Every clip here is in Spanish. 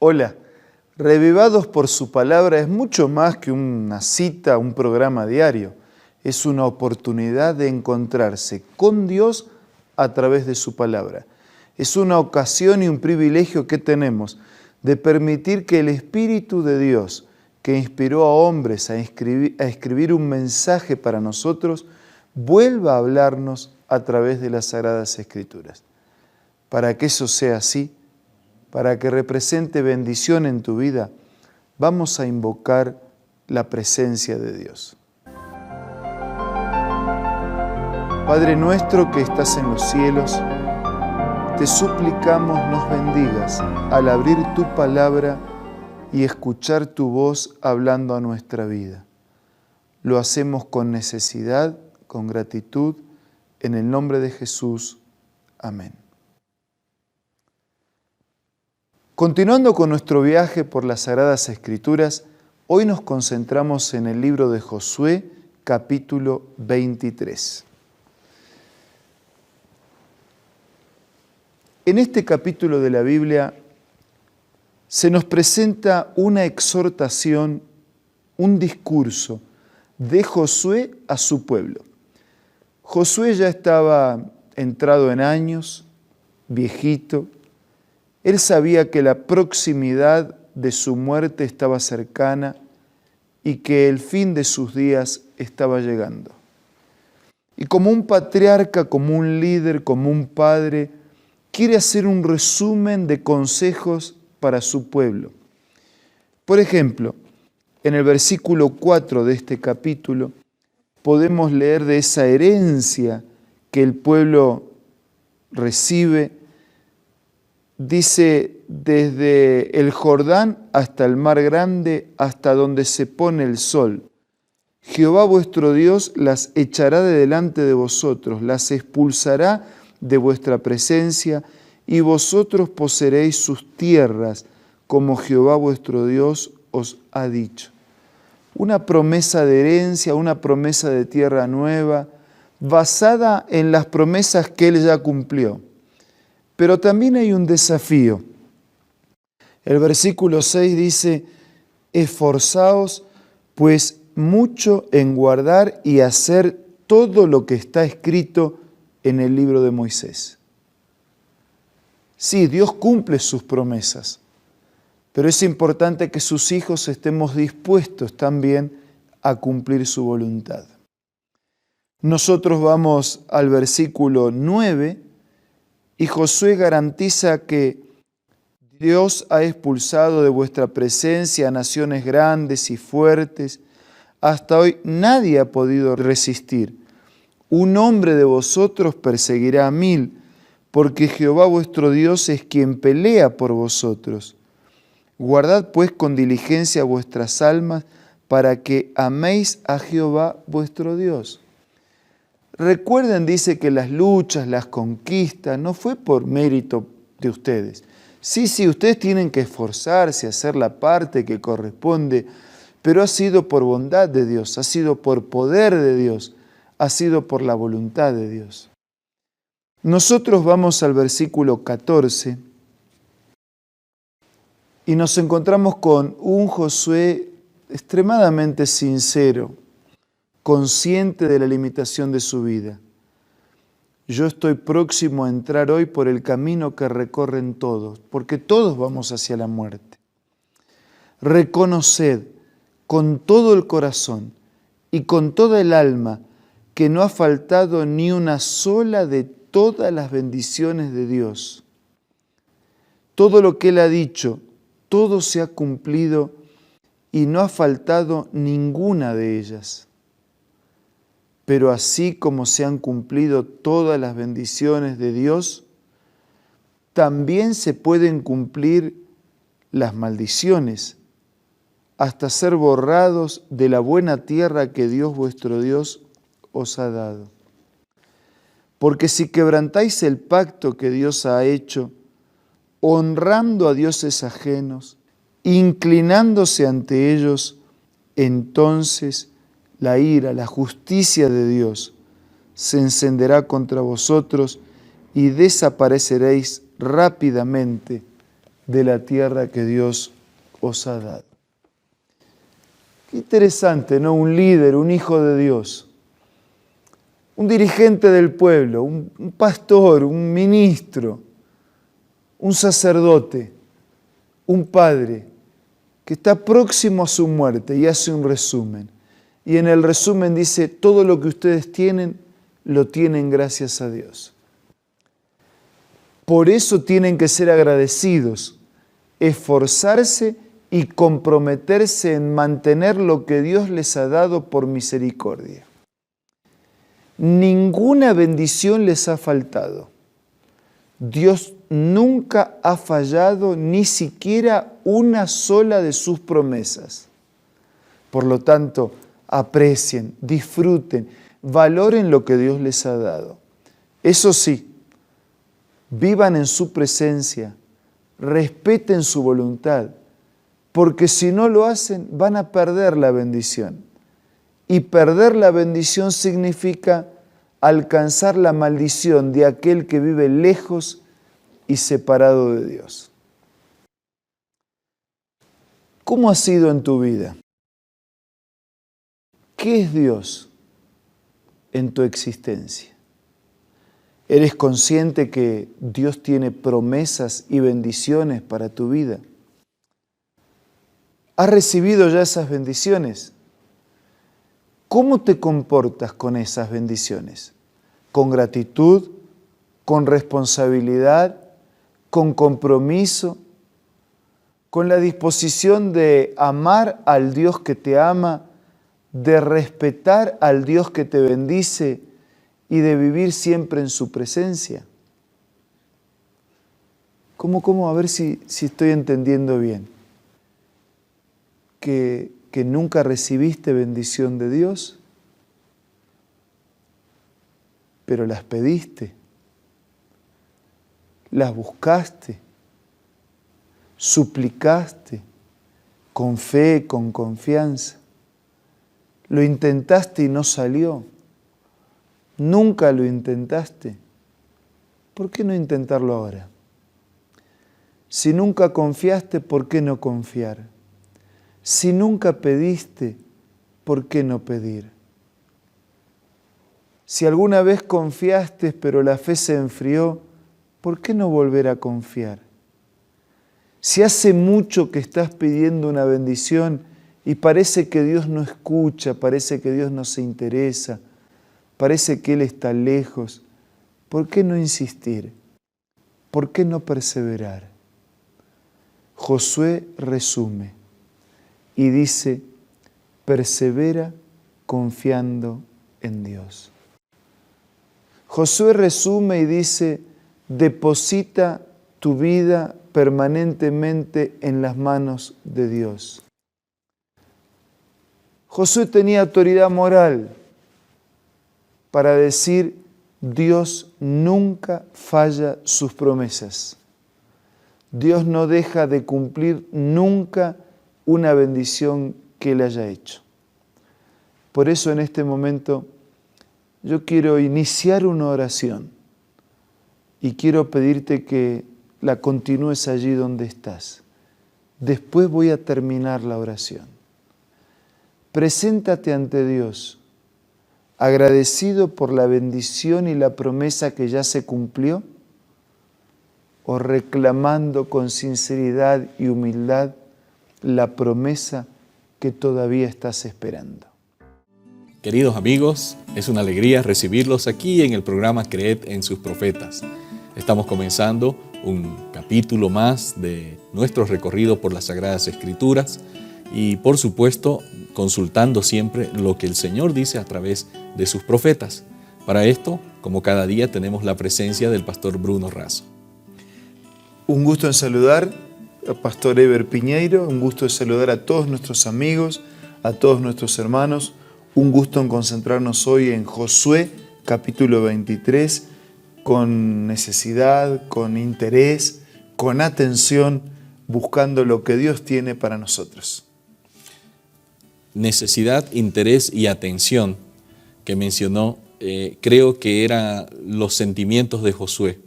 Hola, Revivados por su palabra es mucho más que una cita, un programa diario. Es una oportunidad de encontrarse con Dios a través de su palabra. Es una ocasión y un privilegio que tenemos de permitir que el Espíritu de Dios, que inspiró a hombres a escribir un mensaje para nosotros, vuelva a hablarnos a través de las Sagradas Escrituras. Para que eso sea así, para que represente bendición en tu vida, vamos a invocar la presencia de Dios. Padre nuestro que estás en los cielos, te suplicamos nos bendigas al abrir tu palabra y escuchar tu voz hablando a nuestra vida. Lo hacemos con necesidad, con gratitud, en el nombre de Jesús. Amén. Continuando con nuestro viaje por las Sagradas Escrituras, hoy nos concentramos en el libro de Josué, capítulo 23. En este capítulo de la Biblia se nos presenta una exhortación, un discurso de Josué a su pueblo. Josué ya estaba entrado en años, viejito. Él sabía que la proximidad de su muerte estaba cercana y que el fin de sus días estaba llegando. Y como un patriarca, como un líder, como un padre, quiere hacer un resumen de consejos para su pueblo. Por ejemplo, en el versículo 4 de este capítulo podemos leer de esa herencia que el pueblo recibe. Dice, desde el Jordán hasta el mar grande, hasta donde se pone el sol. Jehová vuestro Dios las echará de delante de vosotros, las expulsará de vuestra presencia, y vosotros poseeréis sus tierras, como Jehová vuestro Dios os ha dicho. Una promesa de herencia, una promesa de tierra nueva, basada en las promesas que Él ya cumplió. Pero también hay un desafío. El versículo 6 dice, esforzaos pues mucho en guardar y hacer todo lo que está escrito en el libro de Moisés. Sí, Dios cumple sus promesas, pero es importante que sus hijos estemos dispuestos también a cumplir su voluntad. Nosotros vamos al versículo 9, y Josué garantiza que Dios ha expulsado de vuestra presencia a naciones grandes y fuertes. Hasta hoy nadie ha podido resistir. Un hombre de vosotros perseguirá a 1000, porque Jehová vuestro Dios es quien pelea por vosotros. Guardad pues con diligencia vuestras almas para que améis a Jehová vuestro Dios. Recuerden, dice, que las luchas, las conquistas, no fue por mérito de ustedes. Sí, ustedes tienen que esforzarse, hacer la parte que corresponde, pero ha sido por bondad de Dios, ha sido por poder de Dios, ha sido por la voluntad de Dios. Nosotros vamos al versículo 14 y nos encontramos con un Josué extremadamente sincero, consciente de la limitación de su vida. Yo estoy próximo a entrar hoy por el camino que recorren todos, porque todos vamos hacia la muerte. Reconoced con todo el corazón y con toda el alma que no ha faltado ni una sola de todas las bendiciones de Dios. Todo lo que Él ha dicho, todo se ha cumplido y no ha faltado ninguna de ellas. Pero así como se han cumplido todas las bendiciones de Dios, también se pueden cumplir las maldiciones, hasta ser borrados de la buena tierra que Dios vuestro Dios os ha dado. Porque si quebrantáis el pacto que Dios ha hecho, honrando a dioses ajenos, inclinándose ante ellos, entonces la ira, la justicia de Dios se encenderá contra vosotros y desapareceréis rápidamente de la tierra que Dios os ha dado. Qué interesante, ¿no? Un líder, un hijo de Dios, un dirigente del pueblo, un pastor, un ministro, un sacerdote, un padre, que está próximo a su muerte y hace un resumen. Y en el resumen dice, todo lo que ustedes tienen, lo tienen gracias a Dios. Por eso tienen que ser agradecidos, esforzarse y comprometerse en mantener lo que Dios les ha dado por misericordia. Ninguna bendición les ha faltado. Dios nunca ha fallado ni siquiera una sola de sus promesas. Por lo tanto, aprecien, disfruten, valoren lo que Dios les ha dado. Eso sí, vivan en su presencia, respeten su voluntad, porque si no lo hacen van a perder la bendición. Y perder la bendición significa alcanzar la maldición de aquel que vive lejos y separado de Dios. ¿Cómo ha sido en tu vida? ¿Qué es Dios en tu existencia? ¿Eres consciente que Dios tiene promesas y bendiciones para tu vida? ¿Has recibido ya esas bendiciones? ¿Cómo te comportas con esas bendiciones? ¿Con gratitud? ¿Con responsabilidad? ¿Con compromiso? ¿Con la disposición de amar al Dios que te ama, de respetar al Dios que te bendice y de vivir siempre en su presencia? ¿Cómo? A ver si estoy entendiendo bien. ¿Que nunca recibiste bendición de Dios, pero las pediste, las buscaste, suplicaste, con fe, con confianza? Lo intentaste y no salió. Nunca lo intentaste. ¿Por qué no intentarlo ahora? Si nunca confiaste, ¿por qué no confiar? Si nunca pediste, ¿por qué no pedir? Si alguna vez confiaste, pero la fe se enfrió, ¿por qué no volver a confiar? Si hace mucho que estás pidiendo una bendición y parece que Dios no escucha, parece que Dios no se interesa, parece que Él está lejos, ¿por qué no insistir? ¿Por qué no perseverar? Josué resume y dice, persevera confiando en Dios. Josué resume y dice, deposita tu vida permanentemente en las manos de Dios. Josué tenía autoridad moral para decir, Dios nunca falla sus promesas. Dios no deja de cumplir nunca una bendición que Él haya hecho. Por eso en este momento yo quiero iniciar una oración y quiero pedirte que la continúes allí donde estás. Después voy a terminar la oración. Preséntate ante Dios, agradecido por la bendición y la promesa que ya se cumplió, o reclamando con sinceridad y humildad la promesa que todavía estás esperando. Queridos amigos, es una alegría recibirlos aquí en el programa Creed en sus profetas. Estamos comenzando un capítulo más de nuestro recorrido por las Sagradas Escrituras y, por supuesto, consultando siempre lo que el Señor dice a través de sus profetas. Para esto, como cada día, tenemos la presencia del pastor Bruno Razo. Un gusto en saludar al pastor Eber Piñeiro, un gusto en saludar a todos nuestros amigos, a todos nuestros hermanos, un gusto en concentrarnos hoy en Josué, capítulo 23, con necesidad, con interés, con atención, buscando lo que Dios tiene para nosotros. Necesidad, interés y atención que mencionó, creo que eran los sentimientos de Josué.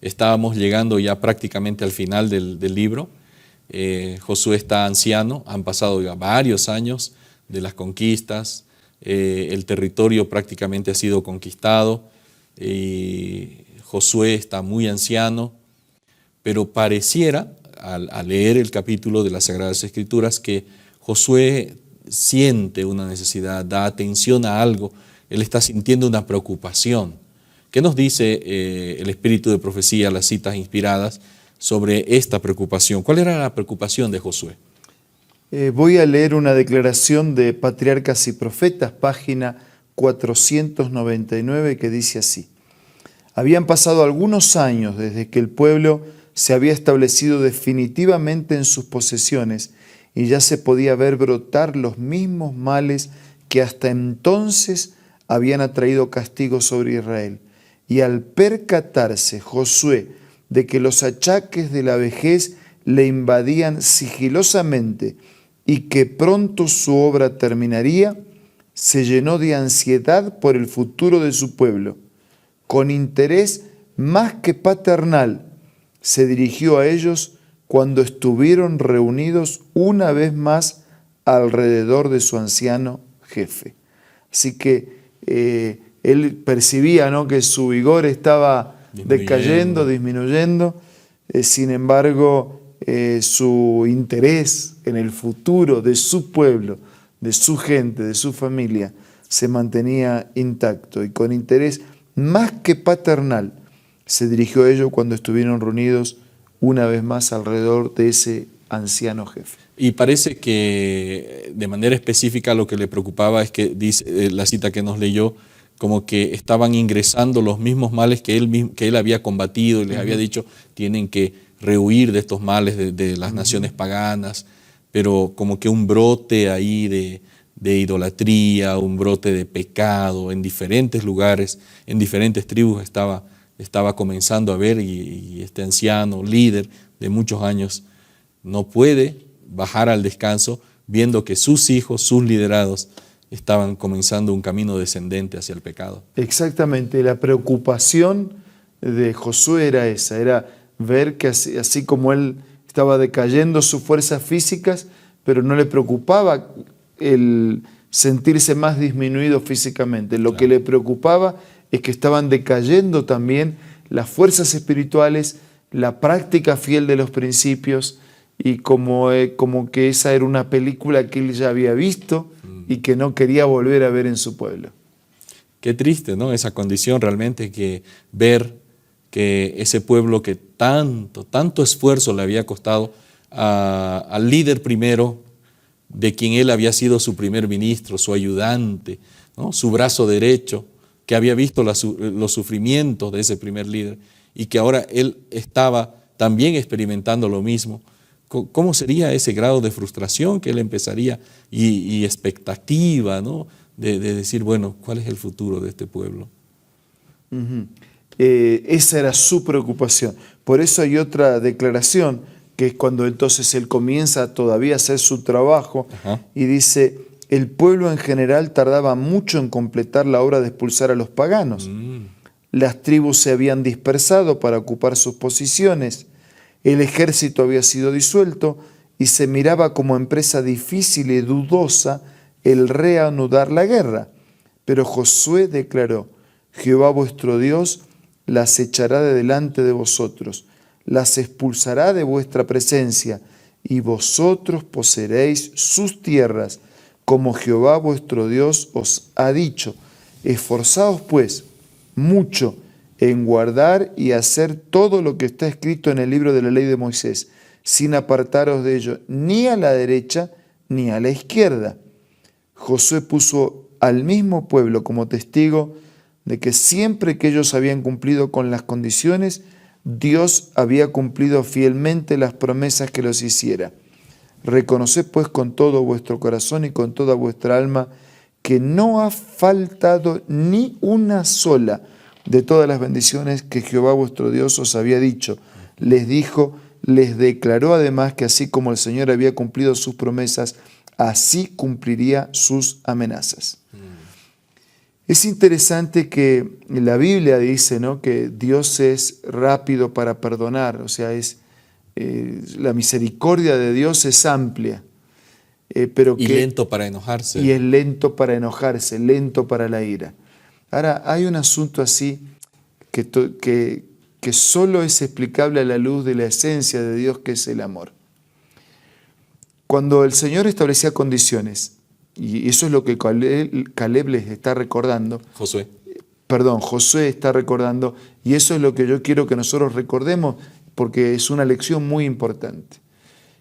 Estábamos llegando ya prácticamente al final del libro. Josué está anciano, han pasado ya varios años de las conquistas, el territorio prácticamente ha sido conquistado, y Josué está muy anciano, pero pareciera, al leer el capítulo de las Sagradas Escrituras, que Josué siente una necesidad, da atención a algo, él está sintiendo una preocupación. ¿Qué nos dice el espíritu de profecía, las citas inspiradas, sobre esta preocupación? ¿Cuál era la preocupación de Josué? Voy a leer una declaración de Patriarcas y Profetas, página 499, que dice así: habían pasado algunos años desde que el pueblo se había establecido definitivamente en sus posesiones y ya se podía ver brotar los mismos males que hasta entonces habían atraído castigo sobre Israel. Y al percatarse Josué de que los achaques de la vejez le invadían sigilosamente y que pronto su obra terminaría, se llenó de ansiedad por el futuro de su pueblo. Con interés más que paternal, se dirigió a ellos cuando estuvieron reunidos una vez más alrededor de su anciano jefe. Así que él percibía, ¿no?, que su vigor estaba decayendo, disminuyendo. Sin embargo, su interés en el futuro de su pueblo, de su gente, de su familia, se mantenía intacto. Y con interés más que paternal, se dirigió a ellos cuando estuvieron reunidos una vez más alrededor de ese anciano jefe. Y parece que de manera específica lo que le preocupaba es que, dice la cita que nos leyó, como que estaban ingresando los mismos males que él había combatido y les había dicho, tienen que rehuir de estos males de las naciones paganas, pero como que un brote ahí de idolatría, un brote de pecado en diferentes lugares, en diferentes tribus estaba comenzando a ver, y este anciano líder de muchos años no puede bajar al descanso viendo que sus hijos, sus liderados, estaban comenzando un camino descendente hacia el pecado. Exactamente, la preocupación de Josué era esa, era ver que así como él estaba decayendo sus fuerzas físicas, pero no le preocupaba el sentirse más disminuido físicamente. Lo que le preocupaba es que estaban decayendo también las fuerzas espirituales, la práctica fiel de los principios, y como que esa era una película que él ya había visto y que no quería volver a ver en su pueblo. Qué triste, ¿no? Esa condición realmente, que ver que ese pueblo que tanto esfuerzo le había costado al líder primero, de quien él había sido su primer ministro, su ayudante, ¿no?, su brazo derecho, que había visto los sufrimientos de ese primer líder, y que ahora él estaba también experimentando lo mismo. ¿Cómo sería ese grado de frustración que él empezaría y expectativa, ¿no?, de decir, bueno, ¿cuál es el futuro de este pueblo? Esa era su preocupación. Por eso hay otra declaración, que es cuando entonces él comienza todavía a hacer su trabajo. Y dice: el pueblo en general tardaba mucho en completar la obra de expulsar a los paganos. Las tribus se habían dispersado para ocupar sus posiciones. El ejército había sido disuelto y se miraba como empresa difícil y dudosa el reanudar la guerra. Pero Josué declaró: Jehová vuestro Dios las echará de delante de vosotros, las expulsará de vuestra presencia, y vosotros poseeréis sus tierras, como Jehová vuestro Dios os ha dicho. Esforzaos pues mucho en guardar y hacer todo lo que está escrito en el libro de la ley de Moisés, sin apartaros de ello ni a la derecha ni a la izquierda. Josué puso al mismo pueblo como testigo de que siempre que ellos habían cumplido con las condiciones, Dios había cumplido fielmente las promesas que los hiciera. Reconoced pues con todo vuestro corazón y con toda vuestra alma que no ha faltado ni una sola de todas las bendiciones que Jehová vuestro Dios os había dicho. Les dijo, les declaró además que así como el Señor había cumplido sus promesas, así cumpliría sus amenazas. Es interesante que la Biblia dice, ¿no?, que Dios es rápido para perdonar, o sea, la misericordia de Dios es amplia, pero Y lento para enojarse. y es lento para enojarse, lento para la ira. Ahora, hay un asunto así que solo es explicable a la luz de la esencia de Dios, que es el amor. Cuando el Señor establecía condiciones, y eso es lo que Caleb les está recordando, Josué está recordando, y eso es lo que yo quiero que nosotros recordemos, porque es una lección muy importante.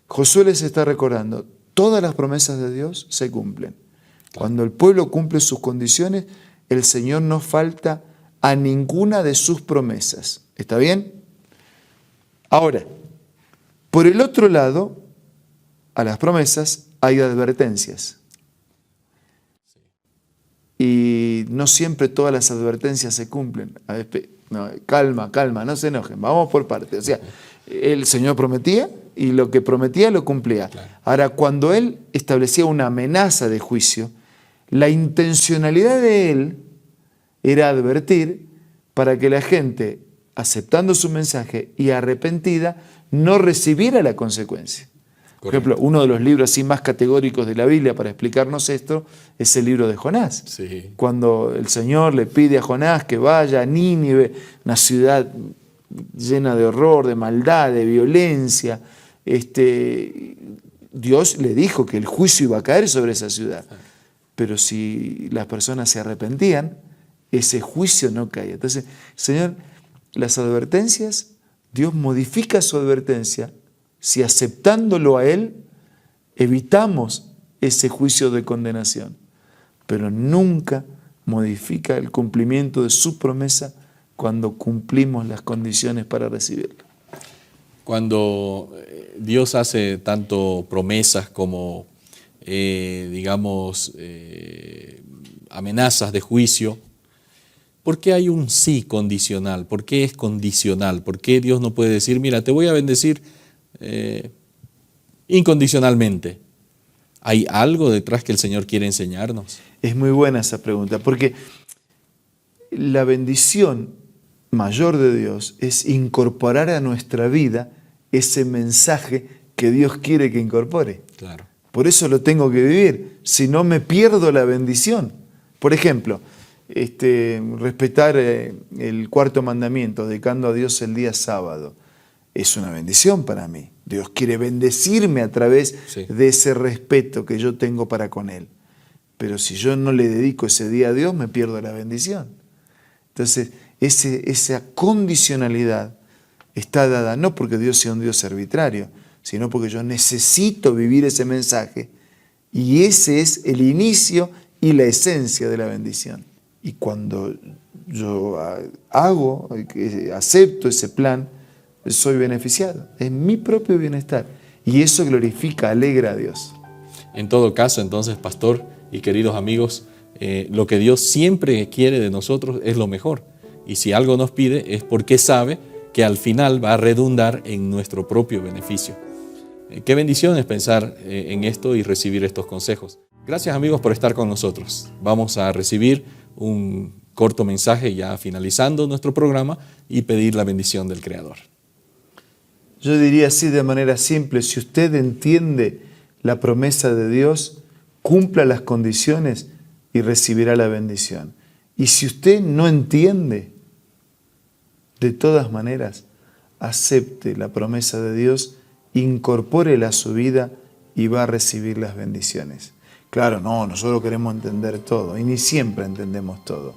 Josué les está recordando, todas las promesas de Dios se cumplen. Cuando el pueblo cumple sus condiciones, el Señor no falta a ninguna de sus promesas. ¿Está bien? Ahora, por el otro lado, a las promesas hay advertencias. Y no siempre todas las advertencias se cumplen. A ver, no, calma, no se enojen, vamos por partes. O sea, el Señor prometía y lo que prometía lo cumplía. Claro. Ahora, cuando Él establecía una amenaza de juicio, la intencionalidad de Él era advertir para que la gente, aceptando su mensaje y arrepentida, no recibiera la consecuencia. Por ejemplo, uno de los libros así más categóricos de la Biblia para explicarnos esto es el libro de Jonás. Sí. Cuando el Señor le pide a Jonás que vaya a Nínive, una ciudad llena de horror, de maldad, de violencia, Dios le dijo que el juicio iba a caer sobre esa ciudad. Pero si las personas se arrepentían, ese juicio no caía. Entonces, Señor, las advertencias, Dios modifica su advertencia si aceptándolo a Él evitamos ese juicio de condenación, pero nunca modifica el cumplimiento de su promesa cuando cumplimos las condiciones para recibirla. Cuando Dios hace tanto promesas como, amenazas de juicio, ¿por qué hay un sí condicional? ¿Por qué es condicional? ¿Por qué Dios no puede decir, mira, te voy a bendecir incondicionalmente? ¿Hay algo detrás que el Señor quiere enseñarnos? Es muy buena esa pregunta, porque la bendición mayor de Dios es incorporar a nuestra vida ese mensaje que Dios quiere que incorpore. Claro. Por eso lo tengo que vivir, si no me pierdo la bendición. Por ejemplo, respetar el cuarto mandamiento, dedicando a Dios el día sábado, es una bendición para mí. Dios quiere bendecirme a través de ese respeto que yo tengo para con Él. Pero si yo no le dedico ese día a Dios, me pierdo la bendición. Entonces, esa condicionalidad está dada no porque Dios sea un Dios arbitrario, sino porque yo necesito vivir ese mensaje, y ese es el inicio y la esencia de la bendición. Y cuando yo acepto ese plan, soy beneficiado, es mi propio bienestar, y eso glorifica, alegra a Dios. En todo caso, entonces, pastor y queridos amigos, lo que Dios siempre quiere de nosotros es lo mejor, y si algo nos pide es porque sabe que al final va a redundar en nuestro propio beneficio. Qué bendición es pensar en esto y recibir estos consejos. Gracias, amigos, por estar con nosotros. Vamos a recibir un corto mensaje ya finalizando nuestro programa y pedir la bendición del Creador. Yo diría así de manera simple: si usted entiende la promesa de Dios, cumpla las condiciones y recibirá la bendición. Y si usted no entiende, de todas maneras, acepte la promesa de Dios, incorpórela a su vida y va a recibir las bendiciones. Claro, no, nosotros queremos entender todo y ni siempre entendemos todo.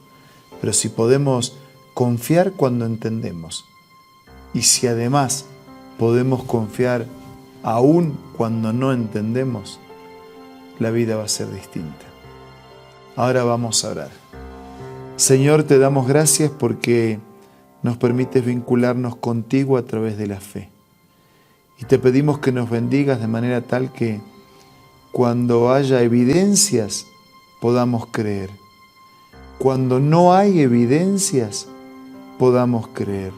Pero si podemos confiar cuando entendemos, y si además podemos confiar aún cuando no entendemos, la vida va a ser distinta. Ahora vamos a orar. Señor, te damos gracias porque nos permites vincularnos contigo a través de la fe. Y te pedimos que nos bendigas de manera tal que cuando haya evidencias podamos creer. Cuando no hay evidencias podamos creer.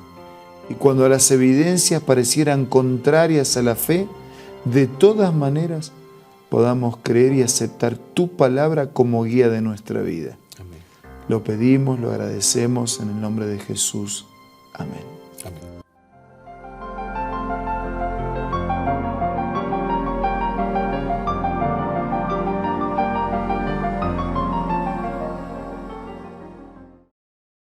Y cuando las evidencias parecieran contrarias a la fe, de todas maneras podamos creer y aceptar tu palabra como guía de nuestra vida. Amén. Lo pedimos, lo agradecemos en el nombre de Jesús. Amén. Amén.